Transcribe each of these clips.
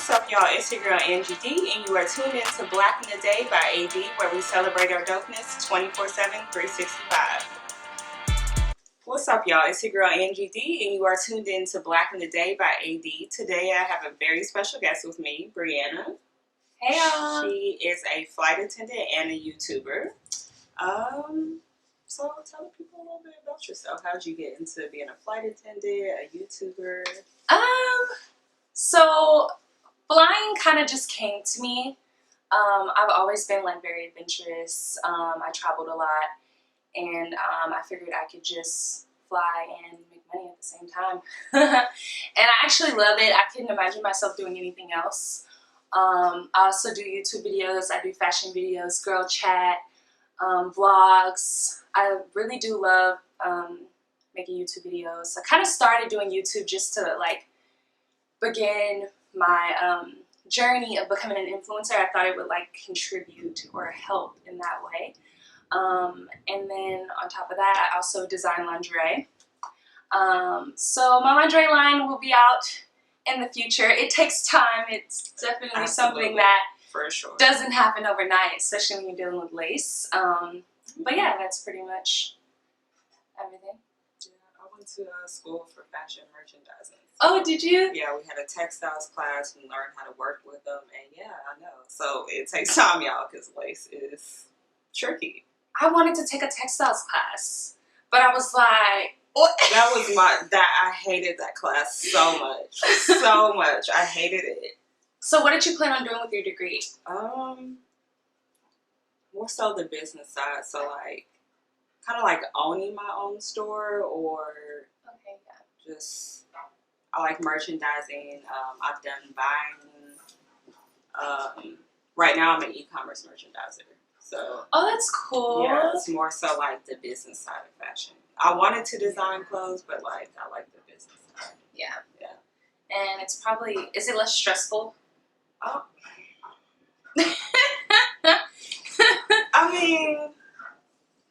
What's up, y'all? It's your girl Angie D, and you are tuned in to Black in the Day by AD, where we celebrate our dopeness 24/7, 365. What's up, y'all? It's your girl Angie D, and you are tuned in to Black in the Day by AD. Today, I have a very special guest with me, Brianna. Hey, y'all. She is a flight attendant and a YouTuber. So tell people a little bit about yourself. How did you get into being a flight attendant, a YouTuber? So flying kind of just came to me. I've always been like very adventurous. I traveled a lot, and I figured I could just fly and make money at the same time. And I actually love it. I couldn't imagine myself doing anything else. I also do YouTube videos. I do fashion videos, girl chat, vlogs. I really do love making YouTube videos. I kind of started doing YouTube just to like begin my journey of becoming an influencer. I thought it would like contribute or help in that way. And then on top of that, I also design lingerie. So my lingerie line will be out in the future. It takes time. It's definitely something that for sure doesn't happen overnight, especially when you're dealing with lace. But yeah, that's pretty much everything. Yeah, I went to school for fashion merchandising. Oh, did you? Yeah, we had a textiles class and learned how to work with them, and yeah, I know. So it takes time, y'all, because lace is tricky. I wanted to take a textiles class, but I was like, what? I hated that class so much. So much. I hated it. So what did you plan on doing with your degree? More so the business side. So like, kind of like owning my own store, or Okay, yeah. just, I like merchandising. I've done buying. Right now I'm an e-commerce merchandiser. So. Oh, that's cool. Yeah, it's more so like the business side of fashion. I wanted to design clothes, but like I like the business side. Yeah. Yeah. And it's probably, is it less stressful? Oh. I mean,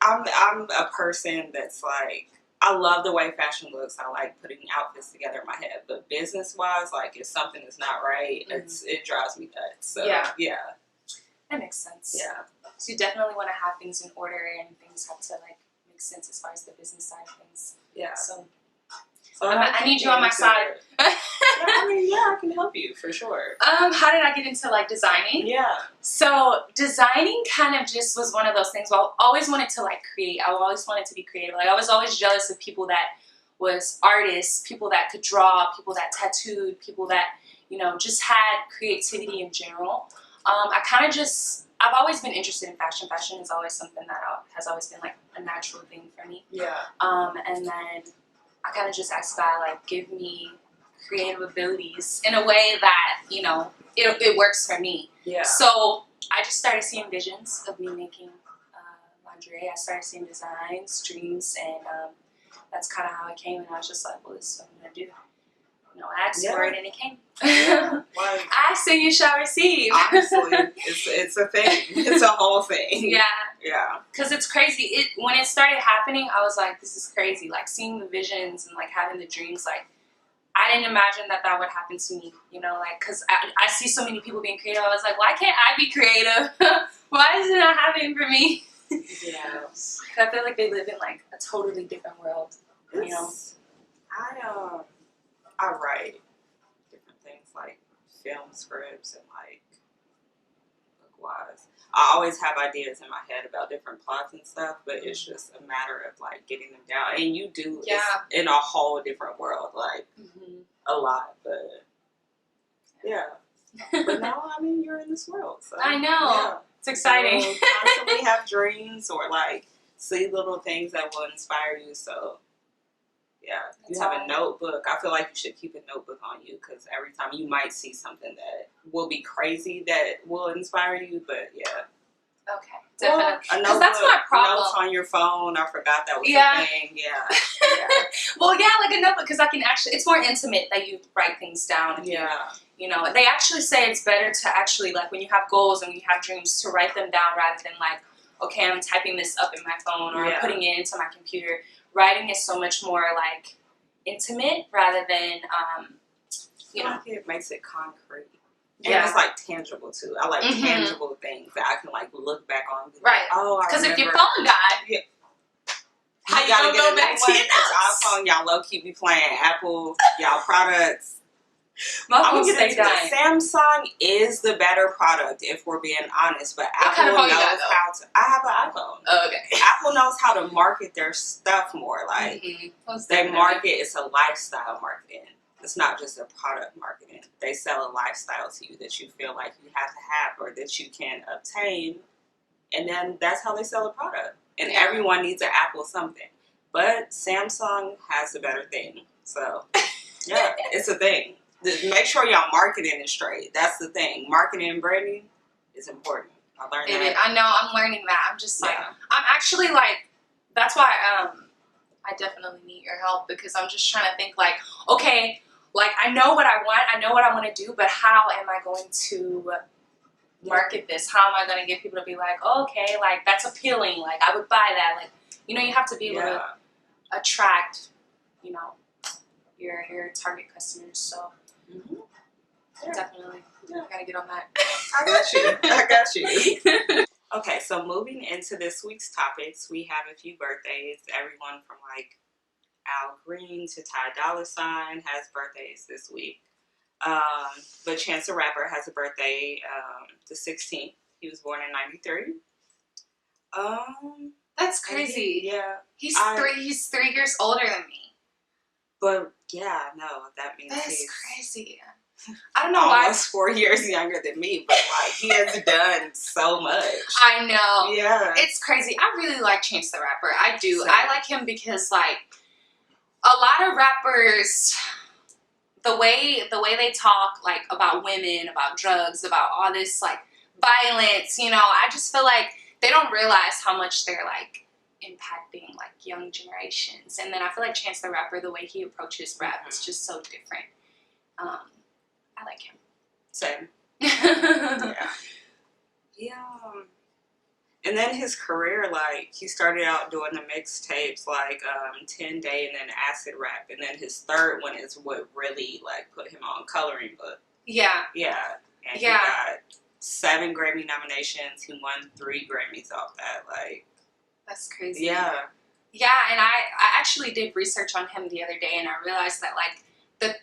I'm a person that's like, I love the way fashion looks. I like putting outfits together in my head. But business wise, like if something is not right, it drives me nuts. So yeah. That makes sense. Yeah. So you definitely want to have things in order, and things have to like make sense as far as the business side of things. Yeah. So I need you on my side. I mean, yeah, I can help you for sure. How did I get into like designing? Yeah. So designing kind of just was one of those things. Well, I always wanted to like create. I always wanted to be creative. Like I was always jealous of people that was artists, people that could draw, people that tattooed, people that, you know, just had creativity in general. I've always been interested in fashion. Fashion is always something that has always been like a natural thing for me. Yeah. And then I kind of just asked God, like, give me creative abilities in a way that, you know, it works for me. Yeah. So I just started seeing visions of me making lingerie. I started seeing designs, dreams, and that's kind of how it came. And I was just like, well, this is what I'm going to do. You know, I asked for it and it came. Yeah. Like, ask and you shall receive. Honestly, it's a thing. It's a whole thing. Yeah. Yeah. Because it's crazy. When it started happening, I was like, this is crazy. Like seeing the visions and like having the dreams, like I didn't imagine that would happen to me, you know, like, because I see so many people being creative. I was like, why can't I be creative? Why is it not happening for me? Yeah. I feel like they live in like a totally different world, you know. I write different things like film scripts and like book-wise. I always have ideas in my head about different plots and stuff, but it's just a matter of like getting them down. And you do it in a whole different world, like a lot, but yeah. But now, I mean, you're in this world. So, I know. Yeah. It's exciting. You constantly have dreams or like see little things that will inspire you. So yeah, you have a notebook. I feel like you should keep a notebook on you because every time you might see something that will be crazy that will inspire you. But yeah. Okay, definitely. Because that's my problem. Notes on your phone. I forgot that was a thing. Yeah. Well, yeah, like a notebook because I can actually. It's more intimate that you write things down. You know, they actually say it's better to actually like when you have goals and when you have dreams to write them down rather than like, okay, I'm typing this up in my phone or I'm putting it into my computer. Writing is so much more like intimate rather than, you know. Like it makes it concrete. And it's like tangible too. I like tangible things that I can like look back on. And be like, oh, because if your phone died, how you gonna go back to your notes? iPhone, y'all low key be playing Apple, y'all products. My I'm phone gonna get stay into dying. Samsung is the better product if we're being honest, but Apple knows how to. I have an iPhone. Oh, okay. Apple knows how to market their stuff more. Like they market, it's a lifestyle marketing. It's not just a product marketing. They sell a lifestyle to you that you feel like you have to have or that you can obtain, and then that's how they sell a product. And everyone needs an Apple something, but Samsung has the better thing. So yeah, it's a thing. Make sure y'all marketing is straight. That's the thing. Marketing and branding is important. I learned that. I know. I'm learning that. I'm just like, I'm actually like, that's why I definitely need your help, because I'm just trying to think like, okay, like I know what I want. I know what I want to do, but how am I going to market this? How am I going to get people to be like, oh, okay, like that's appealing. Like I would buy that. Like, you know, you have to be able to attract, you know, your target customers. So definitely gotta get on that. I got you. Okay, so moving into this week's topics, we have a few birthdays. Everyone from like Al Green to Ty Dolla $ign has birthdays this week. But Chance the Rapper has a birthday the 16th. He was born in '93. That's crazy. He's 3 years older than me. But yeah, no, that means he's crazy. I don't know why. Almost 4 years younger than me, but like he has done so much. I know. Yeah. It's crazy. I really like Chance the Rapper. I do. I like him because like a lot of rappers, the way they talk like about women, about drugs, about all this like violence, you know, I just feel like they don't realize how much they're like impacting like young generations. And then I feel like Chance the Rapper, the way he approaches rap is just so different. I like him. Same. Yeah. And then his career, like, he started out doing the mixtapes, like, 10 Day and then Acid Rap. And then his third one is what really, like, put him on Coloring Book. Yeah. Yeah. And he got 7 Grammy nominations. He won 3 Grammys off that. Like, that's crazy. Yeah. Yeah, and I actually did research on him the other day, and I realized that, like, the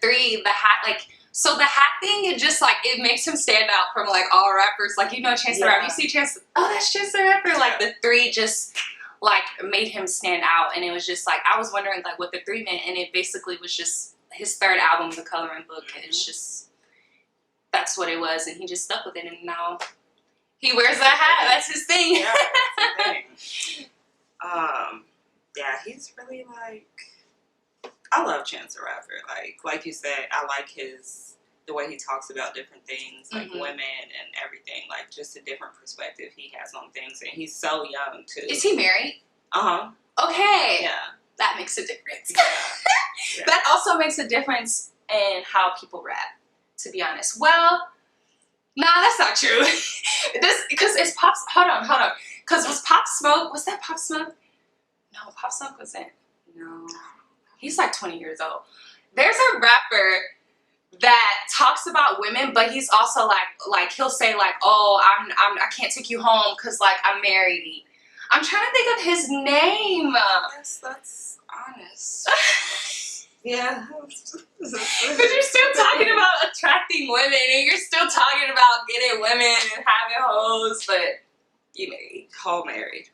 hat, like, so the hat thing, it just, like, it makes him stand out from, like, all rappers. Like, you know Chance the Rapper. You see Chance, oh, that's Chance the Rapper. Yeah. Like, the 3 just, like, made him stand out. And it was just, like, I was wondering, like, what the 3 meant. And it basically was just his third album, The Coloring Book. It's just, that's what it was. And he just stuck with it. And now he wears that hat. That's his thing. Yeah, that's his thing. Yeah, he's really, like... I love Chance the Rapper. Like you said, I like the way he talks about different things, like women and everything. Like, just a different perspective he has on things. And he's so young, too. Is he married? Uh-huh. Okay. Yeah. That makes a difference. Yeah. That also makes a difference in how people rap, to be honest. Well, nah, that's not true. Because it's Pop... Hold on. Because was Pop Smoke... Was that Pop Smoke? No, Pop Smoke wasn't. No. He's like 20 years old. There's a rapper that talks about women, but he's also like he'll say like, oh, I can't take you home because like I'm married. I'm trying to think of his name. Yes, that's honest. Yeah. But you're still talking about attracting women, and you're still talking about getting women and having hoes, but you married. Whole married.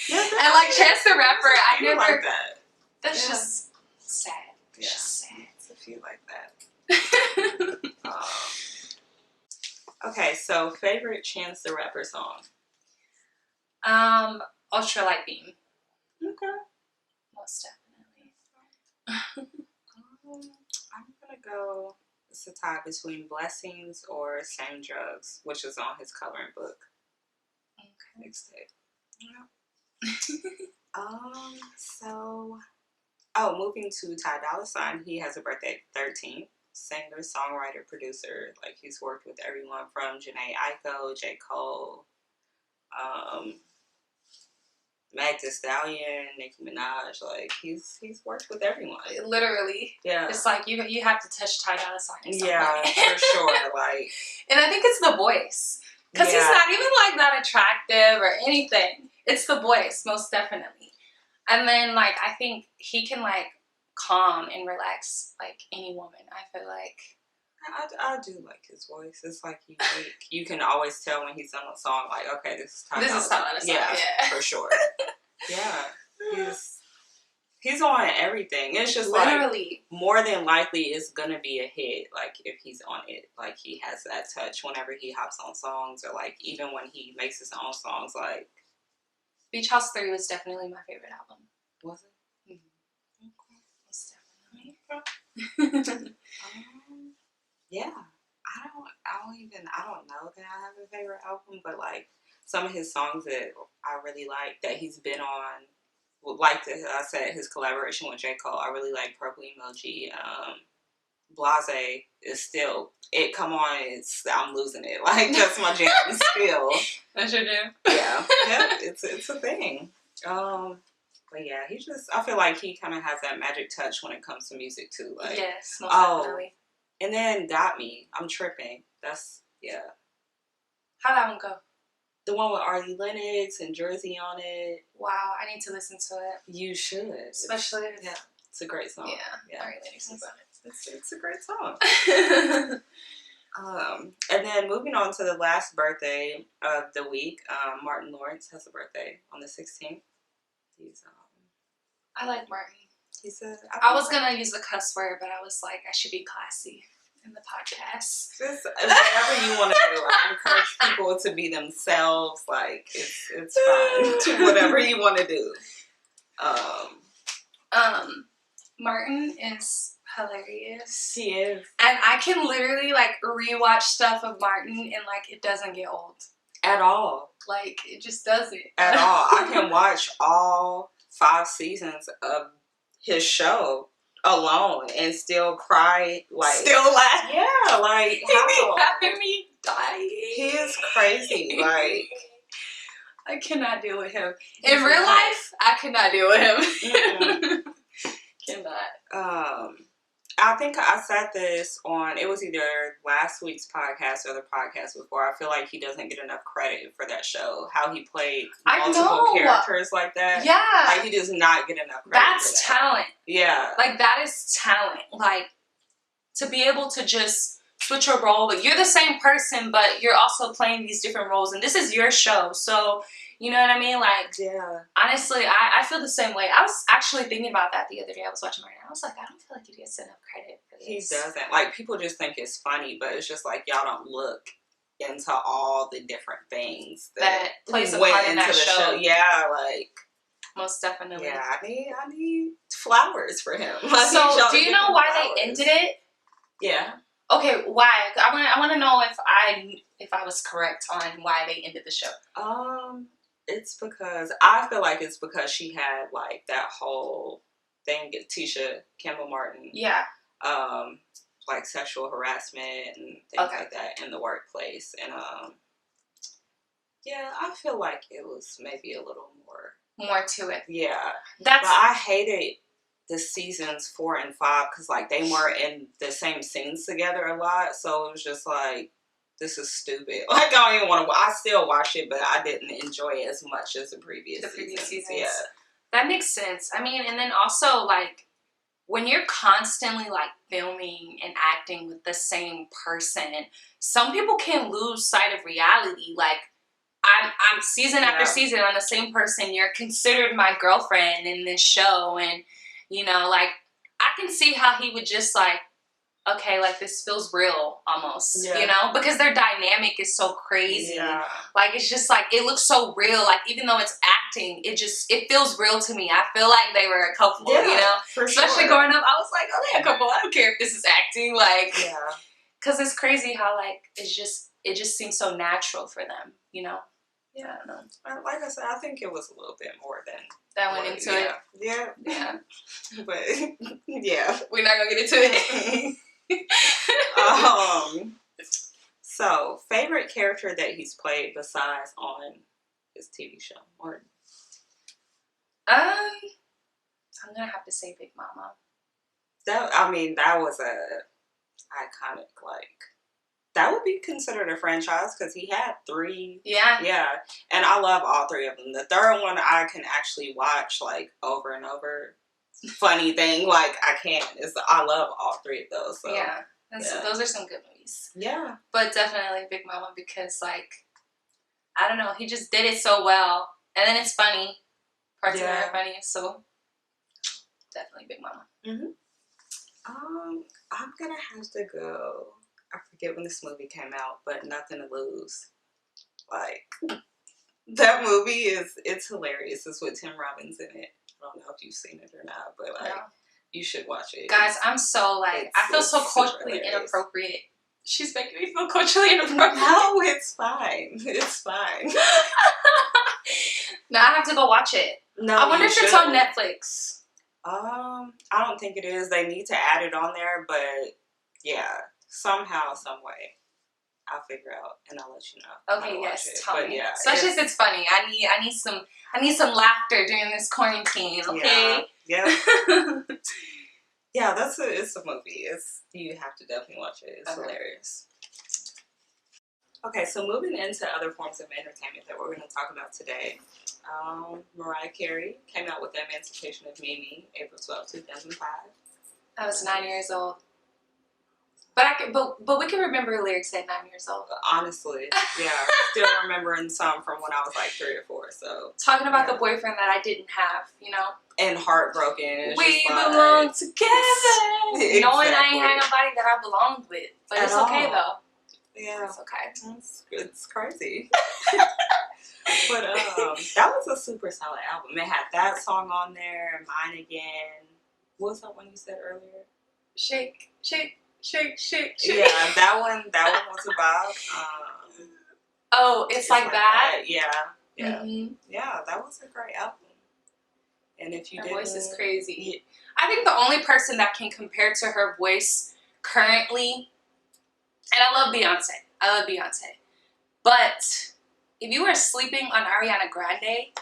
Yeah, and like Chance the Rapper, I never like that. That's just sad. It's just sad. It's a few like that. Okay, so favorite Chance the Rapper song? Ultralight Beam. Okay. Most definitely. I'm gonna go. It's a tie between Blessings or Same Drugs, which is on his Coloring Book. Okay. Mixtape. Moving to Ty Dolla $ign, he has a birthday 13th. Singer, songwriter, producer. Like, he's worked with everyone from Jhené Aiko, J. Cole, Meg Meg Thee Stallion, Nicki Minaj, like he's worked with everyone. Literally. Yeah. It's like you have to touch Ty Dolla $ign. Yeah, for sure. Like, and I think it's the voice. Because he's not even like that attractive or anything. It's the voice, most definitely. And then like I think he can like calm and relax like any woman. I feel like I do like his voice. It's like unique. You can always tell when he's on a song. Like, okay, this is Ty Dolla $ign. Yeah, for sure. Yeah, he's on everything. It's just literally like more than likely it's gonna be a hit. Like if he's on it, like he has that touch whenever he hops on songs, or like even when he makes his own songs. Like Beach House 3 was definitely my favorite album. Was it? Mm-hmm. Okay. Most definitely. Yeah, I don't know that I have a favorite album, but like some of his songs that I really like that he's been on, like I said, his collaboration with J. Cole, I really like Purple Emoji. Blase is still, it come on, I'm losing it. Like that's my jam still. That's your jam? Yeah, it's a thing. But yeah, I feel like he kind of has that magic touch when it comes to music too. Like, yes, most definitely. And then Got Me. I'm tripping. Yeah. How'd that one go? The one with Arlie Lennox and Jersey on it. Wow, I need to listen to it. You should. Especially it's a great song. Yeah. Arlie Lennox is on it. It's a great song. And then moving on to the last birthday of the week, Martin Lawrence has a birthday on the 16th. I like Martin. He said, I was going to use a cuss word, but I was like, I should be classy in the podcast. Just whatever you want to do. I encourage people to be themselves. Like, it's fine. Whatever you want to do. Martin is hilarious. He is. And I can literally, like, rewatch stuff of Martin and, like, it doesn't get old. At all. Like, it just doesn't. At all. I can watch all 5 seasons of his show alone and still cry, like still laugh. Yeah, like He be having me dying. He is crazy. Like I cannot deal with him. In real life, I cannot deal with him. Cannot. I think I said this on, it was either last week's podcast or the podcast before. I feel like he doesn't get enough credit for that show. How he played multiple characters like that. Yeah. Like he does not get enough credit. That's for that. talent. Yeah. Like that is talent. Like to be able to just switch a role, but you're the same person, but you're also playing these different roles, and this is your show. So, you know what I mean? Like, yeah. Honestly, I feel the same way. I was actually thinking about that the other day. I was watching Martin. I was like, I don't feel like he gets enough credit for this. He doesn't. Like, people just think it's funny, but it's just like, y'all don't look into all the different things that plays a part in that show. Yeah, like. Most definitely. Yeah, I need flowers for him. So, do you know why they ended it? Yeah. Okay, why? I want to know if I was correct on why they ended the show. I feel like it's because she had like that whole thing with Tisha Campbell Martin. Yeah. Like sexual harassment and things like that in the workplace. And yeah, I feel like it was maybe a little more to it. Yeah. But I hated the seasons 4 and 5 because like they were in the same scenes together a lot. So it was just like, this is stupid. Like, I don't even want to. I still watch it, but I didn't enjoy it as much as the previous seasons. Yeah, that makes sense. I mean, and then also like when you're constantly like filming and acting with the same person, some people can lose sight of reality. Like, I'm season after season on the same person. You're considered my girlfriend in this show, and you know, like I can see how he would just like. Okay, like this feels real almost, you know, because their dynamic is so crazy. Yeah. Like it's just like it looks so real. Like even though it's acting, it feels real to me. I feel like they were a couple, you know. Especially growing up, I was like, oh, they're a couple. I don't care if this is acting, like, because it's crazy how like it just seems so natural for them, you know. Yeah, I don't know. Like I said, I think it was a little bit more than that went into it. Yeah. But yeah, we're not gonna get into it. So favorite character that he's played besides on his TV show, or I'm gonna have to say Big Mama. That was a iconic, like, that would be considered a franchise because he had 3. Yeah. Yeah. And I love all 3 of them. The third one I can actually watch, like, over and over. Funny thing, like, I love all 3 of those. So. Yeah. Those are some good movies. Yeah. But definitely Big Mama because, like, I don't know, he just did it so well. And then it's funny. Parts of it are funny, so definitely Big Mama. Mm-hmm. I'm gonna have to go. I forget when this movie came out, but Nothing to Lose. Like, that movie it's hilarious. It's with Tim Robbins in it. I don't know if you've seen it or not, but like, you should watch it. Guys, I'm so like, I feel so culturally inappropriate. She's making me feel culturally inappropriate. No, it's fine. It's fine. Now I have to go watch it. No, I wonder if it's on Netflix. I don't think it is. They need to add it on there, but yeah, somehow, some way, I'll figure out and I'll let you know. Okay, yes, tell me. Yeah, especially if it's funny. I need some laughter during this quarantine. Okay. Yeah. Yeah, it's a movie. You have to definitely watch it. It's hilarious. Okay, so moving into other forms of entertainment that we're going to talk about today. Mariah Carey came out with The Emancipation of Mimi, April 12, 2005. I was 9 years old. But we can remember lyrics at 9 years old. Honestly, yeah. Still remembering some from when I was like 3 or 4. So talking about the boyfriend that I didn't have, you know, and heartbroken. We belong together. Exactly. Knowing I ain't had nobody that I belonged with, but it's okay though. Yeah, it's okay. It's crazy. But that was a super solid album. It had that song on there, Mine Again. What was that one you said earlier? Shake, shake. Shake, shake, shake. Yeah, that one was about. It's like that. Yeah. Mm-hmm. Yeah, that was a great album. And if you her voice is crazy. I think the only person that can compare to her voice currently, and I love Beyonce, but if you were sleeping on Ariana Grande,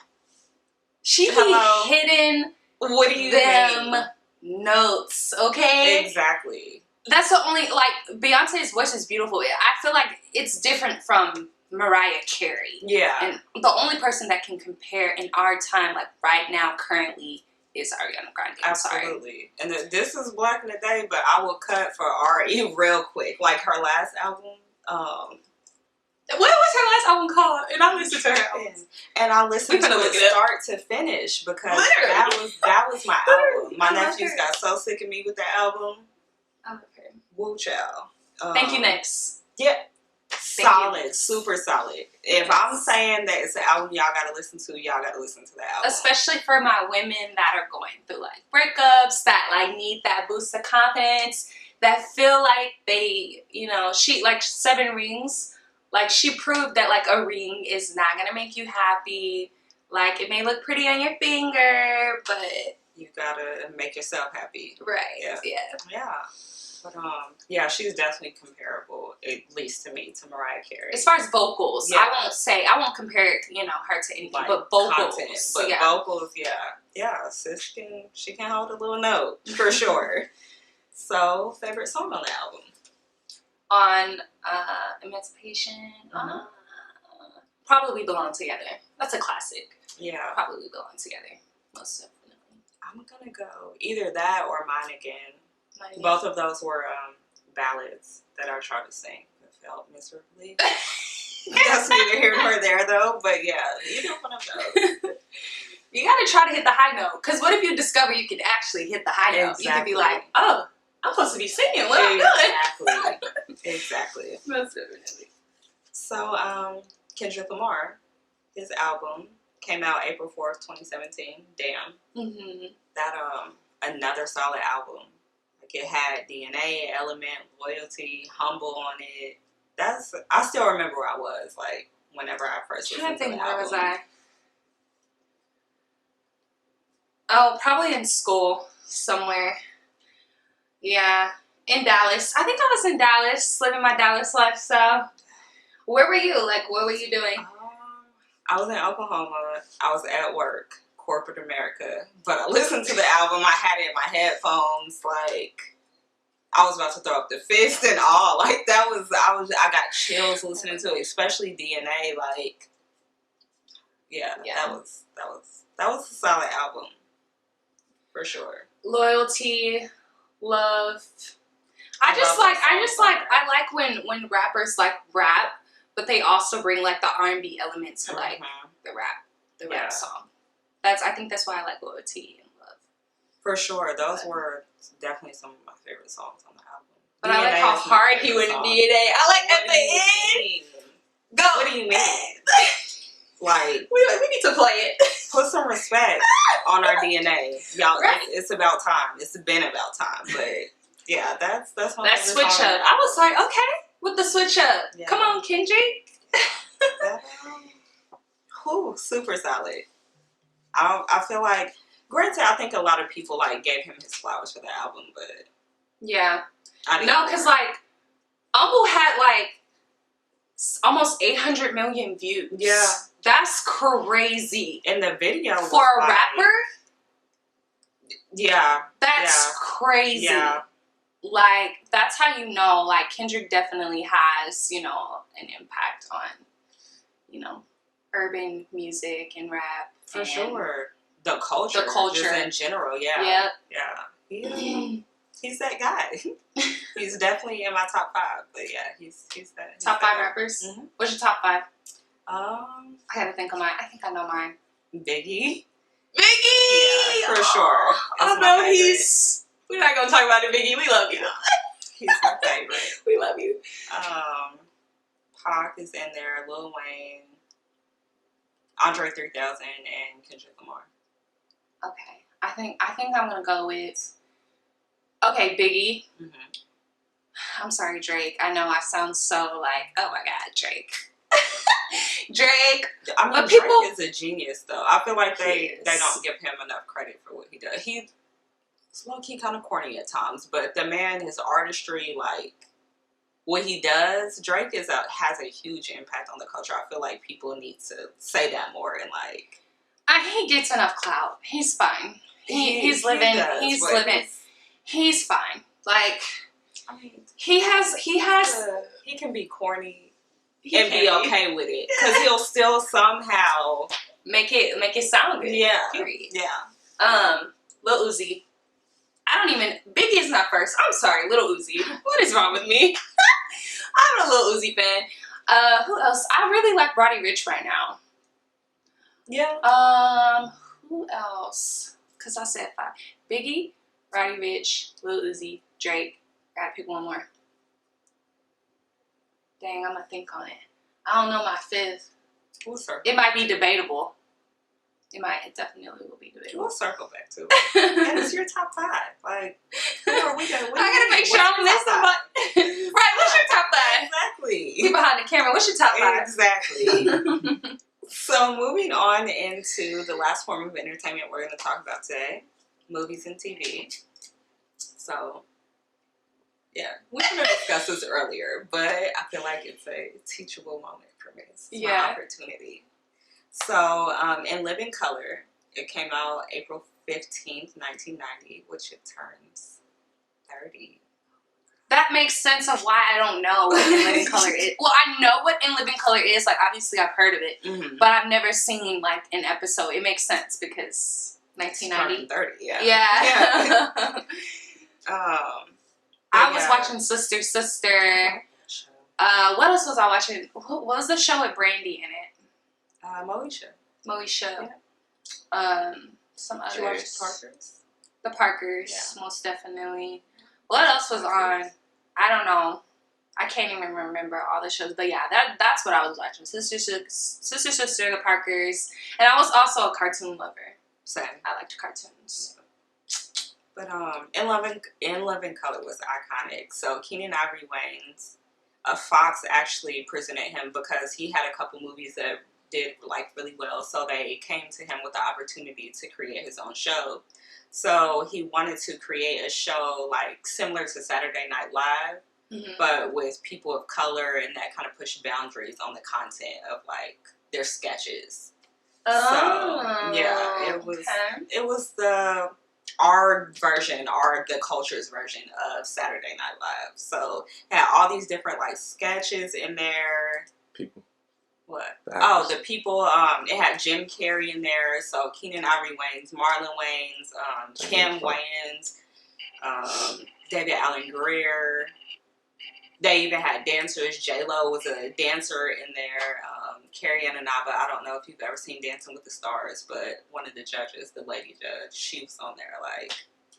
she be hitting them notes, okay? Exactly. That's the only, like, Beyonce's voice is beautiful. I feel like it's different from Mariah Carey. Yeah. And the only person that can compare in our time, like, right now, currently, is Ariana Grande. Absolutely. And this is Black in the Day, but I will cut for Ari real quick. Like, her last album, what was her last album called? And I listened to her albums. And I listened to it start to finish because that was my album. My nephews got so sick of me with that album. I love her. Woo child. Thank you, next. Yeah. Solid. Super solid. If I'm saying that it's an album y'all gotta listen to, y'all gotta listen to that album. Especially for my women that are going through like breakups, that like need that boost of confidence, that feel like they, you know, she like 7 Rings, like she proved that like a ring is not gonna make you happy. Like it may look pretty on your finger, but you gotta make yourself happy. Right. Yeah. But yeah, she's definitely comparable, at least to me, to Mariah Carey. As far as vocals, I won't compare, you know, her to anything, like, but vocals. Content, but vocals, yeah, sis she can hold a little note for sure. So, favorite song on the album? On Emancipation, probably Belong Together. That's a classic. Yeah, probably Belong Together, most definitely. I'm gonna go either that or Mine Again. Both of those were ballads that I tried to sing but felt miserably. That's neither here nor there, though. But yeah, either one of those. You gotta try to hit the high note, because what if you discover you can actually hit the high note? You could be like, oh, I'm supposed to be singing. What am I doing? Exactly. Most definitely. So, Kendrick Lamar, his album came out April 4th, 2017. Damn. Mm-hmm. That another solid album. It had DNA, Element, Loyalty, Humble on it. I still remember where I was, like, whenever I first listened to the album. Where was I? Oh, probably in school somewhere. Yeah, in Dallas. I think I was in Dallas, living my Dallas lifestyle. Where were you? Like, what were you doing? I was in Oklahoma. I was at work. corporate America, but I listened to the album. I had it in my headphones, like I was about to throw up the fist and all. Like I got chills listening to it, especially DNA. Like, yeah. that was a solid album for sure. Loyalty, love. I like when rappers like rap, but they also bring like the R&B element to like the rap song. I think that's why I like Loyalty and Love. For sure, those were definitely some of my favorite songs on the album. But I like how hard he went in DNA. I like at the end. Go. What do you mean? Like we need to play it. Put some respect on our DNA, y'all. Right. It's about time. It's been about time, but yeah, that's my that switch up. I was like, okay, with the switch up. Yeah. Come on, Kendrick. Super solid. I feel like, granted, I think a lot of people like gave him his flowers for the album, but yeah, because like Humble had like almost 800 million views. Yeah, that's crazy. In the video for a rapper. Yeah, that's crazy. Yeah. Like, that's how you know, like, Kendrick definitely has, you know, an impact on, you know, urban music and rap. For sure. The culture. Just in general, yeah. Yep. Yeah. He's that guy. He's definitely in my top 5. But yeah, he's that. Top 5 rappers? Mm-hmm. What's your top 5? I gotta think of mine. I think I know mine. Biggie! Yeah, for sure. I know he's... We're not gonna talk about it, Biggie. We love you. He's my favorite. We love you. Pac is in there. Lil Wayne, Andre 3000, and Kendrick Lamar. Okay, I think I'm gonna go with. Okay, Biggie. Mm-hmm. I'm sorry, Drake. I know I sound so like, oh my God, Drake. Drake. I mean, Drake is a genius, though. I feel like they don't give him enough credit for what he does. It's low-key kind of corny at times, but the man, his artistry, like, what he does, Drake has a huge impact on the culture. I feel like people need to say that more and, like... he gets enough clout. He's fine. He's living. He's fine. Like, I mean... He can be corny and be okay with it. Because he'll still somehow... Make it sound good. Yeah. Period. Yeah. Lil Uzi. Biggie is not first. I'm sorry, Lil Uzi. What is wrong with me? I'm a Lil Uzi fan. Who else? I really like Roddy Ricch right now. Yeah. Who else? Because I said 5. Biggie, Roddy Ricch, Lil Uzi, Drake. Gotta pick one more. Dang, I'm gonna think on it. I don't know my 5th. It might be debatable. It definitely will be debatable. We'll circle back to it. And it's your top 5. Like, I gotta make sure I'm listening. Right, what's your top 5? Exactly. You behind the camera. What's your top 5? Exactly. So, moving on into the last form of entertainment we're going to talk about today, movies and TV. So, yeah, we could have discussed this earlier, but I feel like it's a teachable moment for me. It's my opportunity. So, In Living Color, it came out April 15th, 1990, which it turns 30. That makes sense of why I don't know what In Living Color is. Well, I know what In Living Color is. Like, obviously, I've heard of it. But I've never seen, like, an episode. It makes sense because 1990. 30, yeah. Yeah. I was watching Sister. What else was I watching? What was the show with Brandy in it? Moesha. Yeah. Some others. Did you watch The Parkers? The Parkers, most definitely. What else was on? I don't know. I can't even remember all the shows. But yeah, that's what I was watching. Sister, The Parkers. And I was also a cartoon lover. Same. I liked cartoons. But In Living Color was iconic. So Keenen Ivory Wayans, Fox actually presented him because he had a couple movies that did like really well. So they came to him with the opportunity to create his own show. So he wanted to create a show like similar to Saturday Night Live, but with people of color, and that kind of pushed boundaries on the content of like their sketches. So yeah, it was our version, or the culture's version of Saturday Night Live. So it had all these different like sketches in there. People. What? The Oh, the people. It had Jim Carrey in there. So Keenan Ivory Wayans, Marlon Wayans, Kim Wayans, David Allen Greer. They even had dancers. J-Lo was a dancer in there. Carrie Ananaba. I don't know if you've ever seen Dancing with the Stars, but one of the judges, the lady judge, she was on there. Like,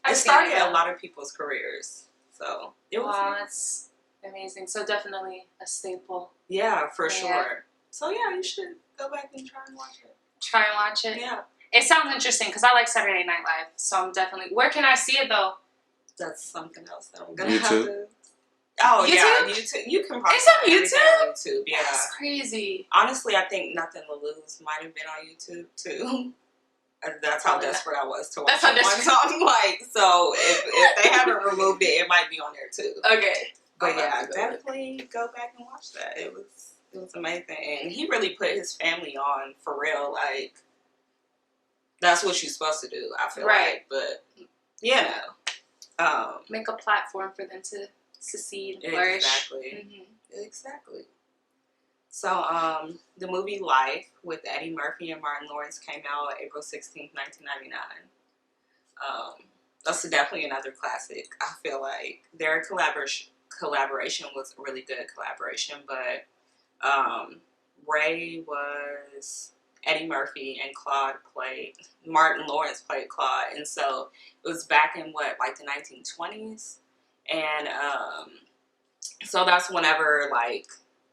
it started a lot of people's careers. So it was. Wow, that's amazing. So definitely a staple. Yeah, for sure. So yeah, you should go back and try and watch it. Try and watch it. Yeah. It sounds interesting because I like Saturday Night Live. So I'm definitely. Where can I see it though? That's something else that I'm gonna YouTube? have to. Oh YouTube? Yeah, YouTube. You can probably. It's on everything YouTube? on YouTube, yeah. That's crazy. Honestly, I think Nothing to Lose might have been on YouTube too. That's how desperate I was to watch it one time. Like, so if they haven't removed it, it might be on there too. Okay. But yeah, definitely go back and watch that. It was amazing, and he really put his family on for real. Like, that's what you're supposed to do. I feel like, but you know, make a platform for them to succeed, flourish. Exactly. Exactly. So, the movie Life with Eddie Murphy and Martin Lawrence came out April 16th, 1999. That's definitely another classic. I feel like their collaboration was a really good collaboration, but Ray was Eddie Murphy and Martin Lawrence played Claude, and so it was back in like the 1920s, and so that's whenever like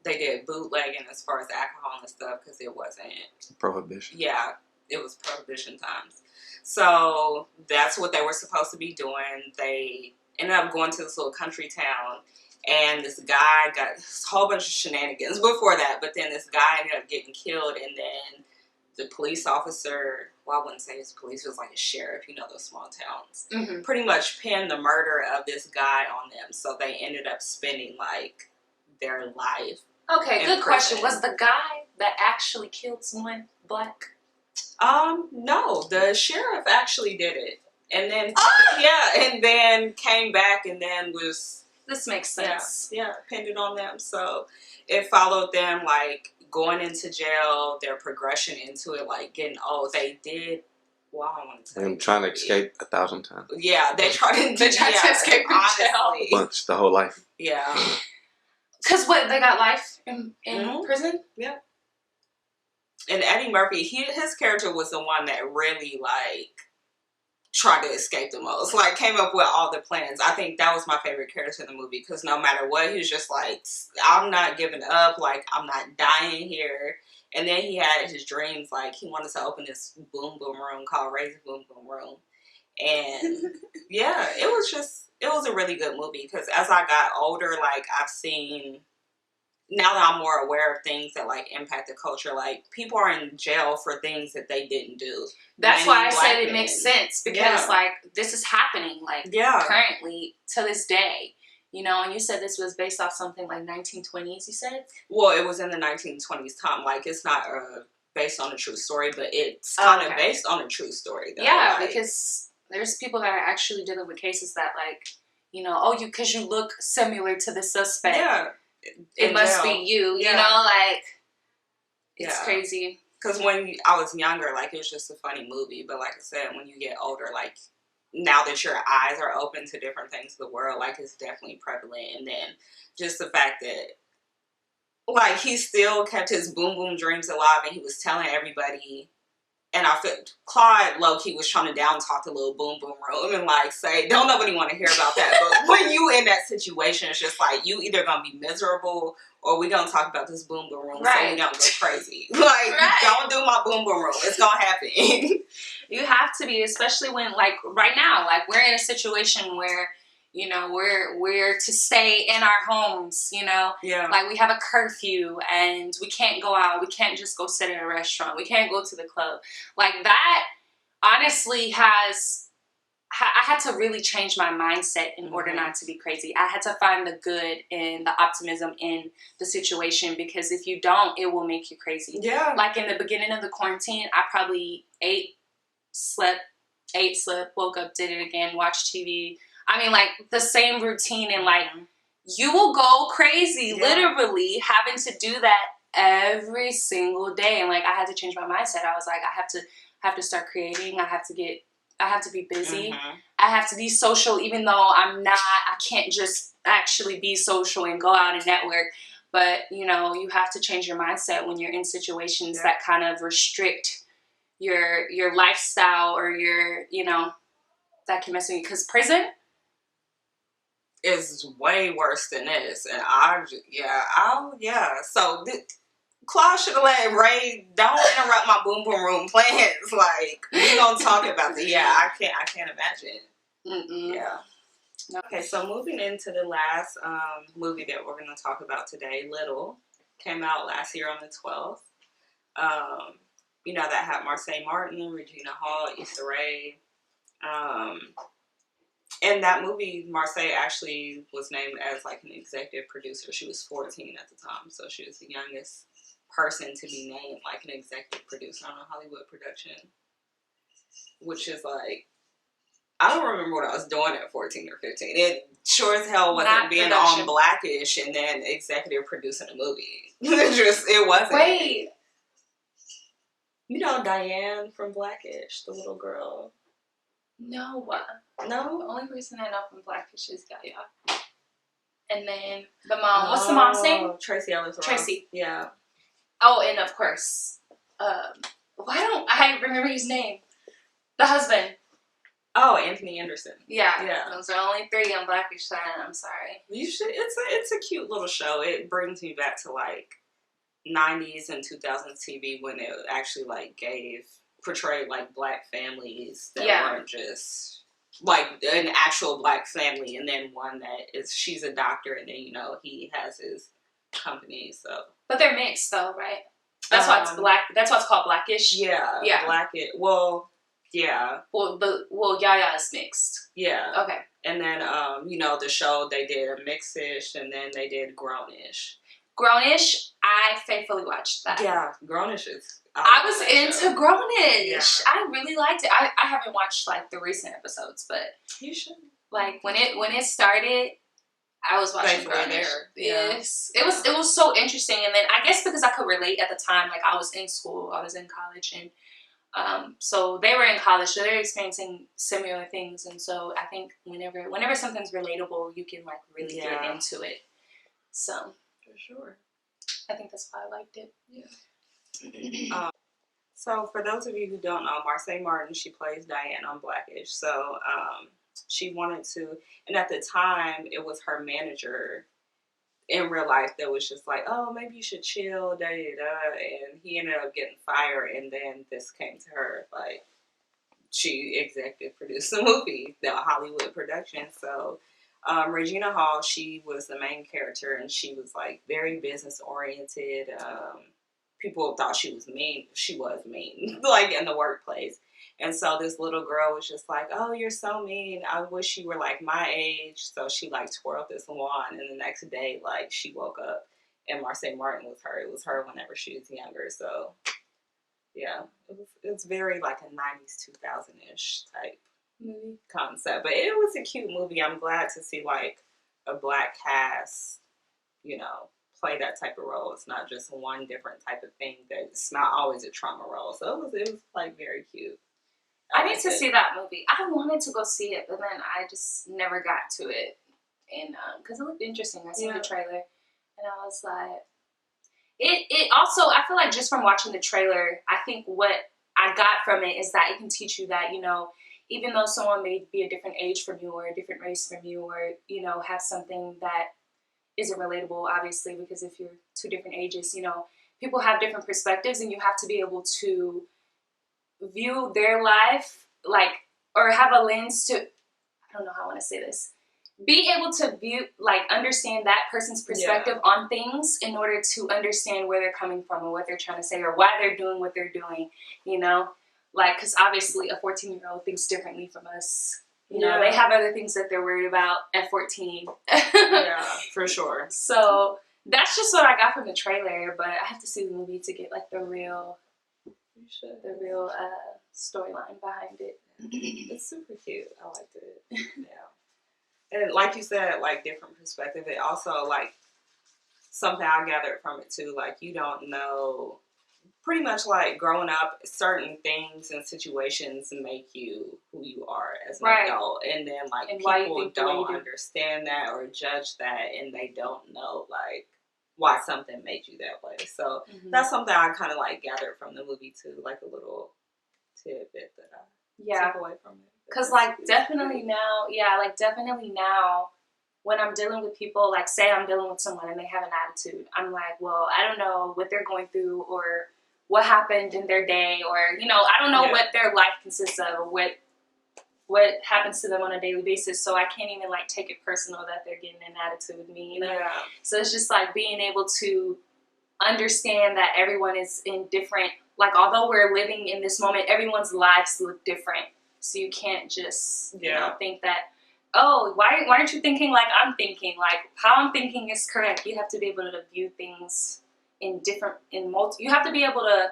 they did bootlegging as far as alcohol and stuff, because it wasn't Prohibition. Yeah, it was Prohibition times. So that's what they were supposed to be doing. They ended up going to this little country town, and this guy got a whole bunch of shenanigans before that, but then this guy ended up getting killed, and then the police officer, well, I wouldn't say it's police, it was like a sheriff, you know, those small towns, pretty much pinned the murder of this guy on them. So they ended up spending like their life. Okay, good question. Was the guy that actually killed someone black? No, the sheriff actually did it. And then, and then came back and then was... This makes sense. Yeah, pinned it on them. So it followed them, like, going into jail, their progression into it, like, getting old. They did... Well, I want to say... And trying to escape 1,000 times. Yeah, they tried to escape from jail. A bunch, the whole life. Yeah. Because what, they got life in prison? Yeah. And Eddie Murphy, his character was the one that really, like, tried to escape the most. Like, came up with all the plans. I think that was my favorite character in the movie, because no matter what, he was just like, I'm not giving up. Like, I'm not dying here. And then he had his dreams. Like, he wanted to open this boom boom room called Ray's Boom Boom Room. And, yeah, it was a really good movie, because as I got older, like, I've seen... Now that I'm more aware of things that, like, impact the culture, like, people are in jail for things that they didn't do. That's why I said it makes sense, because, like, this is happening, like, currently, to this day. You know, and you said this was based off something like 1920s, you said? Well, it was in the 1920s time. Like, it's not based on a true story, but it's kind of based on a true story, though. Yeah, like, because there's people that are actually dealing with cases that, like, you know, because you look similar to the suspect. Yeah. It must be you, you know, like, it's crazy. Because when I was younger, like, it was just a funny movie. But like I said, when you get older, like, now that your eyes are open to different things of the world, like, it's definitely prevalent. And then just the fact that, like, he still kept his boom boom dreams alive, and he was telling everybody. And I feel Claude low-key was trying to down-talk the little boom boom room and, like, say, don't nobody want to hear about that. But when you in that situation, it's just like, you either going to be miserable or we going to talk about this boom boom room so we don't go crazy. Like, don't do my boom boom room. It's going to happen. You have to be, especially when, like, right now, like, we're in a situation where, you know, we're to stay in our homes, you know? Yeah. Like, we have a curfew, and we can't go out. We can't just go sit in a restaurant. We can't go to the club. Like, that, honestly, I had to really change my mindset in order not to be crazy. I had to find the good and the optimism in the situation, because if you don't, it will make you crazy. Yeah. Like, in the beginning of the quarantine, I probably ate slept, ate, slept, woke up, did it again, watched TV. I mean, like, the same routine, and, like, you will go crazy, literally, having to do that every single day. And, like, I had to change my mindset. I was like, I have to start creating. I have to be busy. I have to be social, even though I can't just actually be social and go out and network. But, you know, you have to change your mindset when you're in situations that kind of restrict your lifestyle, or your, you know, that can mess with you. Because prison is way worse than this. And So Claude should have let Ray, don't interrupt my boom boom room plans. Like, we gonna talk about the, I can't imagine. Yeah. No. Okay, so moving into the last movie that we're gonna talk about today, Little, came out last year on the 12th. You know, that had Marseille Martin, Regina Hall, Issa Rae. And that movie, Marseille actually was named as like an executive producer. She was 14 at the time, so she was the youngest person to be named like an executive producer on a Hollywood production. Which is like, I don't remember what I was doing at 14 or 15. It sure as hell wasn't being on Blackish and then executive producing a movie. It wasn't. Wait. You know Diane from Blackish, the little girl. No. No? The only person I know from Blackish is Yaya. And then the mom. What's the mom's name? Tracy Ellis Ross. Tracy. Yeah. Oh, and of course, why don't I remember his name? The husband. Oh, Anthony Anderson. Yeah. Those are only 3 on Blackish side. I'm sorry. You should. It's a cute little show. It brings me back to like 90s and 2000s TV when it actually like portrayed like black families that weren't just like an actual black family, and then one that is, she's a doctor, and then, you know, he has his company. So, but they're mixed though, right? That's why it's black. That's why it's called Blackish. Yeah. Blackish. Well, yeah. Well, Yaya is mixed. Yeah. Okay. And then, you know, the show, they did a Mixed-ish, and then they did Grownish. Grownish, I faithfully watched that. Yeah, Grownish is... I was into Grownish. Yeah. I really liked it. I haven't watched, like, the recent episodes, but... You should. Like, when it started, I was watching Grownish. Yes. Yeah. It was so interesting, and then I guess because I could relate at the time, like, I was in school, I was in college, and... so they were in college, so they're experiencing similar things, and so I think whenever something's relatable, you can like really get into it. So for sure, I think that's why I liked it. Yeah. So for those of you who don't know, Marseille Martin, she plays Diane on Blackish. So she wanted to, and at the time, it was her manager in real life that was just like, oh, maybe you should chill, da da da, and he ended up getting fired, and then this came to her, like, she executive produced the movie, the Hollywood production. So Regina Hall, she was the main character, and she was like very business oriented. People thought she was mean. She was mean, like in the workplace. And so this little girl was just like, oh, you're so mean. I wish you were like my age. So she like twirled this wand, and the next day, like, she woke up and Marseille Martin was her. It was her whenever she was younger. So yeah, it's very like a 90s, 2000-ish type movie concept. But it was a cute movie. I'm glad to see like a black cast, you know, play that type of role. It's not just one different type of thing. That it's not always a trauma role. So it was like very cute. I need to see that movie. I wanted to go see it, but then I just never got to it. And because it looked interesting. I saw the trailer, and I was like, it also, I feel like just from watching the trailer, I think what I got from it is that it can teach you that, you know, even though someone may be a different age from you or a different race from you, or, you know, have something that isn't relatable, obviously, because if you're 2 different ages, you know, people have different perspectives, and you have to be able to view their life, like, or have a lens to, I don't know how I want to say this, be able to view, like, understand that person's perspective on things in order to understand where they're coming from and what they're trying to say or why they're doing what they're doing, you know? Like, because obviously a 14-year-old thinks differently from us. You know, they have other things that they're worried about at 14. Yeah, for sure. So that's just what I got from the trailer, but I have to see the movie to get, like, the real storyline behind it. It's super cute. I liked it. Yeah. And like you said, like different perspective. It also like something I gathered from it too. Like you don't know, pretty much like growing up, certain things and situations make you who you are as an adult, and then like and people don't understand that or judge that, and they don't know like why something made you that way. So that's something I kind of like gathered from the movie too, like a little tidbit that I took away from it. Because like definitely now, when I'm dealing with people, like say I'm dealing with someone and they have an attitude, I'm like, well, I don't know what they're going through or what happened in their day, or you know, I don't know what their life consists of, or what happens to them on a daily basis. So I can't even like take it personal that they're getting an attitude with me, you know? Yeah. So it's just like being able to understand that everyone is in different, like although we're living in this moment, everyone's lives look different. So you can't just you know think that, oh, why aren't you thinking like I'm thinking? Like how I'm thinking is correct. You have to be able to view things you have to be able to,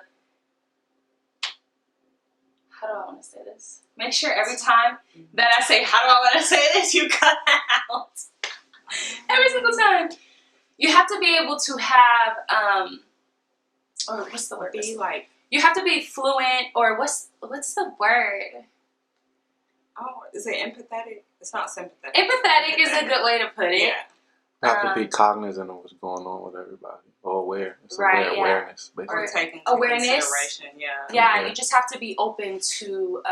how do I want to say this? Make sure every time that I say, how do I want to say this, you cut out. Every single time. You have to be able to have, or what's the word? You have to be fluent, or what's the word? Oh, is it empathetic? It's not sympathetic. Empathetic is a good way to put it. Yeah. Have to be cognizant of what's going on with everybody, or aware. It's awareness, basically. Or taking awareness. Consideration. Yeah, you just have to be open to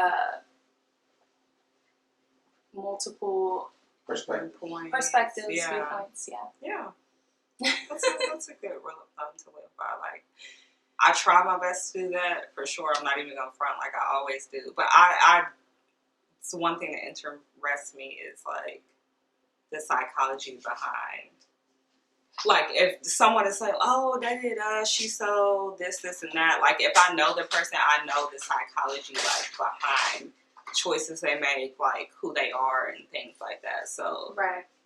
multiple perspectives, viewpoints. Yeah. That's a good rule of thumb to live by. Like, I try my best to do that for sure. I'm not even gonna front like I always do, but it's one thing that interests me is like the psychology behind, like if someone is like, oh, she's so this and that. Like if I know the person, I know the psychology like behind choices they make, like who they are and things like that. So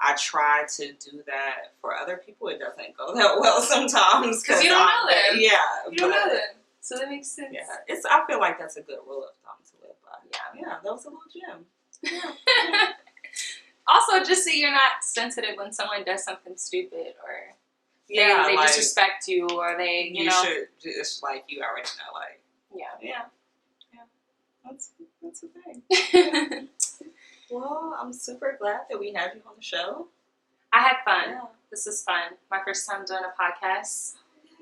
I try to do that for other people. It doesn't go that well sometimes because you don't know them. Yeah, you don't know them, so that makes sense. Yeah, I feel like that's a good rule of thumb to live by. Yeah, that was a little gem. Yeah. Also, just so you're not sensitive when someone does something stupid or they like, disrespect you, or they you know should just like you already know, like that's the thing. Well, I'm super glad that we had you on the show. I had fun. Yeah. This is fun. My first time doing a podcast.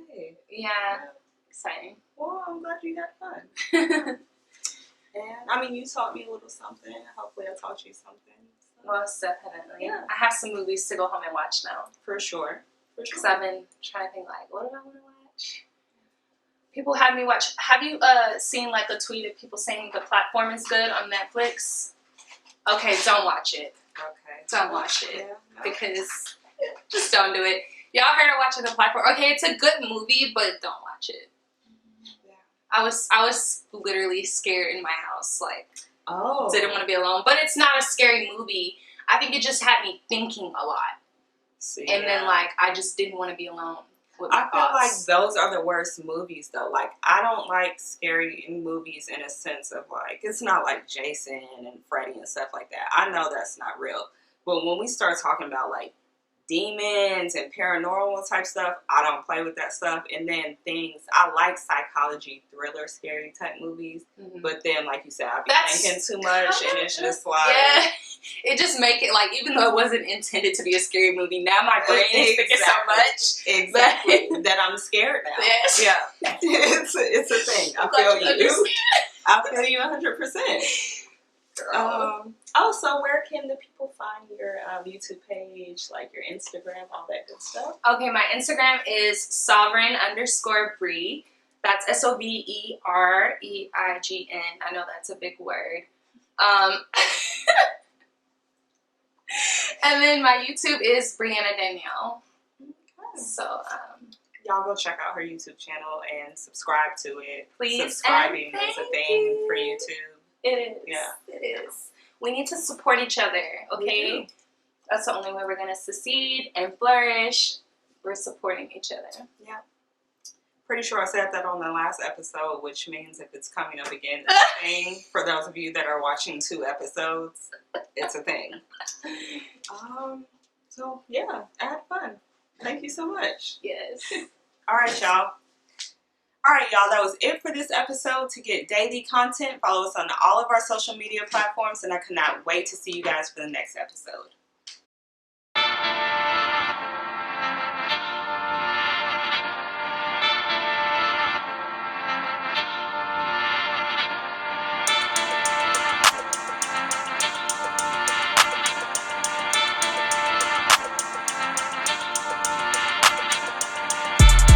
Okay. Yeah. Exciting. Well, I'm glad you had fun. And I mean, you taught me a little something. Hopefully, I taught you something. So. Most definitely. Yeah. I have some movies to go home and watch now. For sure. Because I've been trying to think, like, what do I want to watch? People have me watch. Have you seen like a tweet of people saying the platform is good on Netflix? Okay, don't watch it. Okay. Don't watch it. Because just don't do it. Y'all heard of watching the platform. Okay, it's a good movie, but don't watch it. Yeah. I was literally scared in my house. Like, didn't want to be alone. But it's not a scary movie. I think it just had me thinking a lot. And then, like, I just didn't want to be alone. I feel like those are the worst movies, though. Like, I don't like scary movies in a sense of, like, it's not like Jason and Freddy and stuff like that. I know that's not real. But when we start talking about, like, demons and paranormal type stuff, I don't play with that stuff. And then I like psychology, thriller, scary type movies. Mm-hmm. But then, like you said, I be thinking too much, and it's just like... Yeah. It just make it, like, even though it wasn't intended to be a scary movie, now my brain is thinking so much. Exactly. That I'm scared now. Yes. Yeah. It's a thing. I feel you. I feel you 100%. So where can the people find your YouTube page, like your Instagram, all that good stuff? Okay, my Instagram is sovereign_Brie. That's SOVEREIGN. I know that's a big word. And then my YouTube is Brianna Danielle. Okay. So, y'all go check out her YouTube channel and subscribe to it. Please. Subscribing is a thing for YouTube. It is. Yeah. It is. We need to support each other, okay? That's the only way we're going to succeed and flourish. We're supporting each other. Yeah. Pretty sure I said that on the last episode, which means if it's coming up again, it's a thing. For those of you that are watching 2 episodes, it's a thing. So yeah, I had fun. Thank you so much. Yes. All right, y'all. All right, y'all. That was it for this episode. To get daily content, follow us on all of our social media platforms, and I cannot wait to see you guys for the next episode.